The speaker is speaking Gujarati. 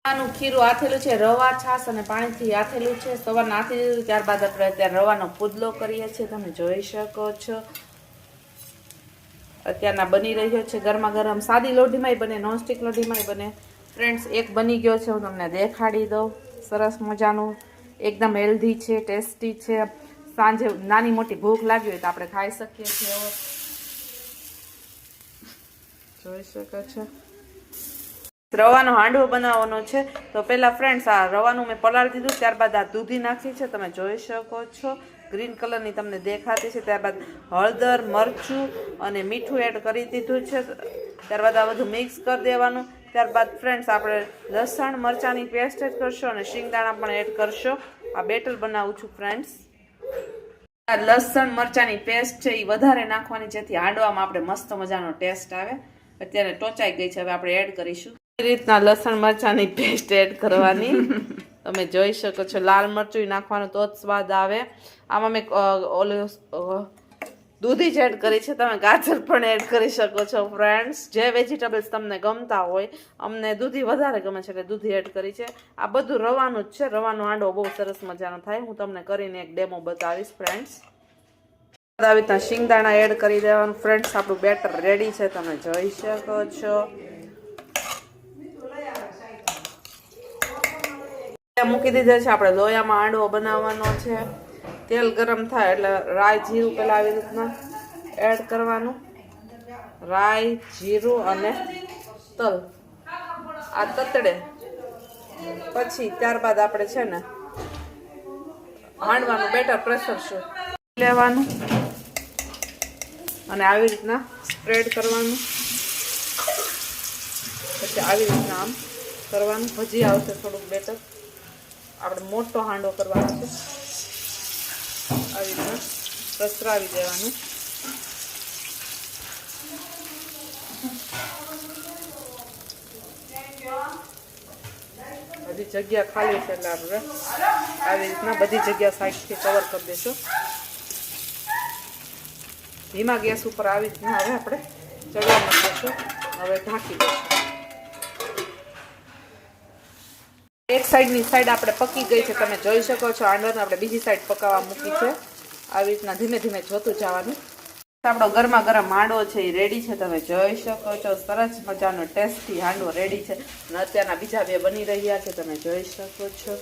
આનું ખીરું આથેલું છે, રવા છાશ અને પાણીથી આથેલું છે. સવારના આથી દીધું, ત્યારબાદ આપણે અત્યારે રવાનો પુડલો કરીએ છીએ. તમે જોઈ શકો છો અત્યારના બની રહ્યો છે ગરમા ગરમ. સાદી લોઢીમાંય બને, નોનસ્ટિક લોઢીમાંય બને. ફ્રેન્ડ્સ, એક બની ગયો છે, હું તમને દેખાડી દઉં. સરસ મજાનું, એકદમ હેલ્ધી છે, ટેસ્ટી છે. સાંજે નાની મોટી ભૂખ લાગી હોય તો આપણે ખાઈ શકીએ છીએ. જોઈ શકો છો રવાનો હાંડવો બનાવવાનો છે. તો પહેલાં ફ્રેન્ડ્સ, આ રવાનું મેં પલાળી દીધું, ત્યારબાદ આ દૂધી નાખી છે. તમે જોઈ શકો છો ગ્રીન કલરની તમને દેખાતી છે. ત્યારબાદ હળદર, મરચું અને મીઠું એડ કરી દીધું છે. ત્યારબાદ આ બધું મિક્સ કરી દેવાનું. ત્યારબાદ ફ્રેન્ડ્સ, આપણે લસણ મરચાંની પેસ્ટ એડ કરશો અને શિંગદાણા પણ એડ કરશો. આ બેટર બનાવું છું ફ્રેન્ડ્સ. આ લસણ મરચાંની પેસ્ટ છે એ વધારે નાખવાની, જેથી હાંડવામાં આપણે મસ્ત મજાનો ટેસ્ટ આવે. અત્યારે ટોચાઈ ગઈ છે, હવે આપણે એડ કરીશું. એ રીતના લસણ મરચાંની પેસ્ટ એડ કરવાની. તમે જોઈ શકો છો લાલ મરચું નાખવાનું, તો જ સ્વાદ આવે. આમાં મેં દૂધી જ એડ કરી છે. તમે ગાજર પણ એડ કરી શકો છો ફ્રેન્ડ્સ. જે વેજીટેબલ્સ તમને ગમતા હોય. અમને દૂધી વધારે ગમે છે એટલે દૂધી એડ કરી છે. આ બધું રવાનું જ છે. રવાનો હાંડવો બહુ સરસ મજાનો થાય. હું તમને કરીને એક ડેમો બતાવીશ ફ્રેન્ડ્સ. આવી રીતના શિંગદાણા એડ કરી દેવાનું ફ્રેન્ડ્સ. આપણું બેટર રેડી છે, તમે જોઈ શકો છો. મૂકી દીધા છે. આપણે લોયામાં હાંડવો બનાવવાનો છે. તેલ ગરમ થાય એટલે રાઈ જીરું પેલા આવી રીતના એડ કરવાનું. રાઈ, જીરું અને તલ આ તતડે પછી ત્યારબાદ આપણે છે ને હાંડવાનું બેટર પ્રેશર લેવાનું અને આવી રીતના સ્પ્રેડ કરવાનું. પછી આવી રીતના આમ કરવાનું. ભજી આવશે થોડુંક બેટર. આપણે મોટો હાંડવો કરવાનો છે. આવી રીતના પ્રસરાવી દેવાનું. બધી જગ્યા ખાલી છે એટલે આપણે આવી રીતના બધી જગ્યા સાઈડથી કવર કરી દઈશું. ધીમા ગેસ ઉપર આવી રીતના હવે આપણે ચડવા મૂકીશું. હવે ઢાંકી દઈશું. એક સાઈડની સાઈડ આપણે પકી ગઈ છે, તમે જોઈ શકો છો. હાંડવાને આપણે બીજી સાઈડ પકાવવા મૂકી છે. આવી રીતના ધીમે ધીમે જોતું જવાનું. આપણો ગરમા ગરમ હાંડવો છે એ રેડી છે, તમે જોઈ શકો છો. સરસ મજાનો ટેસ્ટી હાંડવો રેડી છે. અને અત્યારના બીજા બે બની રહ્યા છે, તમે જોઈ શકો છો.